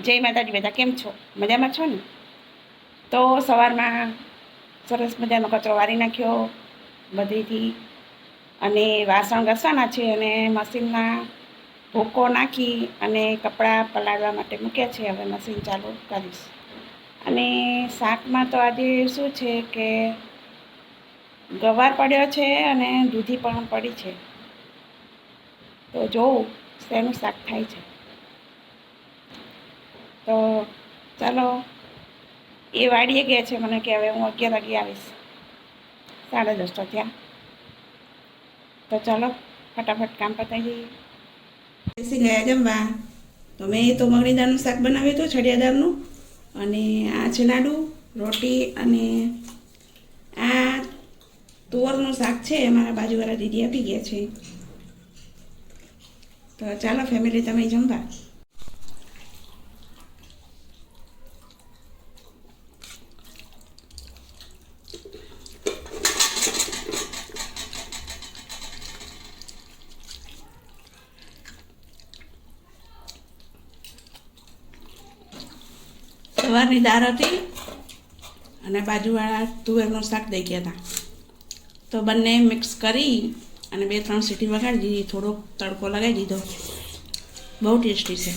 જય માતાજી, બધા કેમ છો? મજામાં છો ને? તો સવારમાં સરસ મજાનો કચરો વારી નાખ્યો બધેથી, અને વાસણ ઘસવાના છે, અને મશીનમાં ભૂકો નાખી અને કપડાં પલાળવા માટે મૂક્યા છે. હવે મશીન ચાલુ કરીશ. અને શાકમાં તો આજે શું છે કે ગવાર પડ્યો છે અને દૂધી પણ પડી છે. તો જોઉં શેનું શાક થાય છે. તો ચાલો, એ વાડીએ ગયા છે. મને કે હવે હું 11 વાગે આવીશ. 10:30 તો ત્યાં. તો ચાલો ફટાફટ કામ પતાવી દઈએ. બેસી ગયા જમવા. તો મેં તો મગની દાળનું શાક બનાવ્યું હતું, છડિયા દાળનું. અને આ છે લાડુ, રોટી, અને આ તુવરનું શાક છે. અમારા બાજુવાળા દીદી આપી ગયા છે. તો ચાલો ફેમિલી, તમે જમવા. સવારની દાળ હતી અને બાજુવાળા તુવેરનું શાક દઈ ગયા હતા. તો બંને મિક્સ કરી અને 2-3 સીટી વગાડી દીધી. થોડોક તડકો લગાવી દીધો. બહુ ટેસ્ટી છે.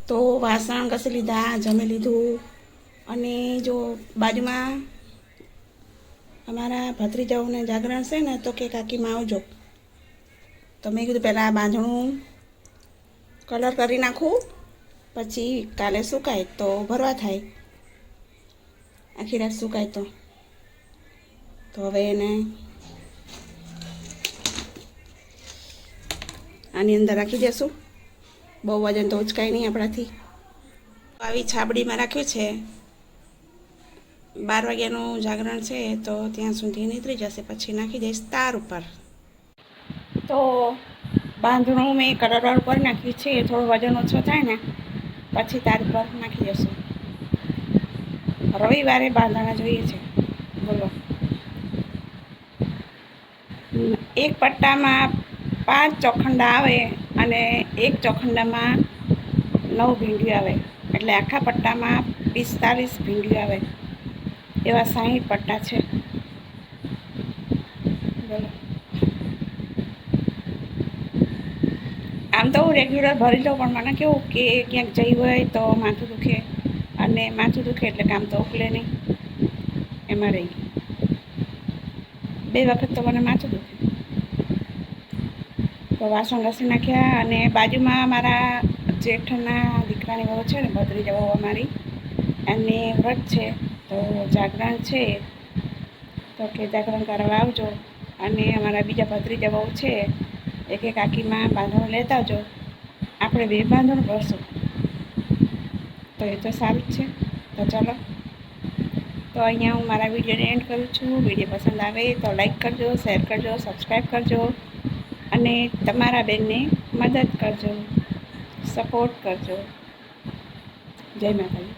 તો વાસણ ઘસી લીધા, જમી લીધું. અને જો બાજુમાં અમારા ભત્રીજાઓને જાગરણ છે ને, તો કે કાકીમાં આવજો. તો મેં કીધું પહેલાં આ બાંધણું કલર કરી નાખું, પછી કાલે સુકાય તો ભરવા થાય. આખી રાત સુકાય તો હવે એને આની અંદર રાખી દેશું. બહુ વજન તો ઉચકાય નહીં આપણાથી. આવી છાબડીમાં રાખ્યું છે. 12 વાગ્યાનું જાગરણ છે, તો ત્યાં સુધી નીતરી જશે. પછી નાખી દઈશ તાર ઉપર. તો બાંધણું મેં કલરવાળું કરી નાખ્યું છે. થોડું વજન ઓછો થાય ને પછી તાર ઉપર નાખી દઈશું. રવિવારે બાંધણા જોઈએ છે. બોલો, એક પટ્ટામાં 5 ચોખંડા આવે અને એક ચોખંડામાં 9 ભીંડીઓ આવે. એટલે આખા પટ્ટામાં 45 ભીંડીઓ આવે. એવા 60 પટ્ટા છે. બોલો, આમ તો હું રેગ્યુલર ભરી લઉં, પણ મને કેવું કે ક્યાંક જઈ હોય તો માથું દુખે, અને માથું દુખે એટલે કામ તો ઉકલે નહીં. એમાં રહી 2 વખત તો મને માથું દુખે. તો વાસણ ઘસી નાખ્યા. અને બાજુમાં મારા જેઠના દીકરાની વહુ છે ને, ભત્રીજા વહુ અમારી, એમને વ્રત છે. તો જાગરણ છે, તો કે જાગરણ કરવા આવજો. અને અમારા બીજા ભત્રીજા વહુ છે, એ કે કાકીમાં બાંધણું લેતા આવજો, આપણે 2 બાંધણું ભરશું. તો એ તો સારું જ છે. તો ચાલો, તો અહીંયા હું મારા વિડીયોને એન્ડ કરું છું. વિડીયો પસંદ આવે તો લાઈક કરજો, શેર કરજો, સબસ્ક્રાઈબ કરજો, અને તમારા બેનને મદદ કરજો, સપોર્ટ કરજો. જય માતાજી.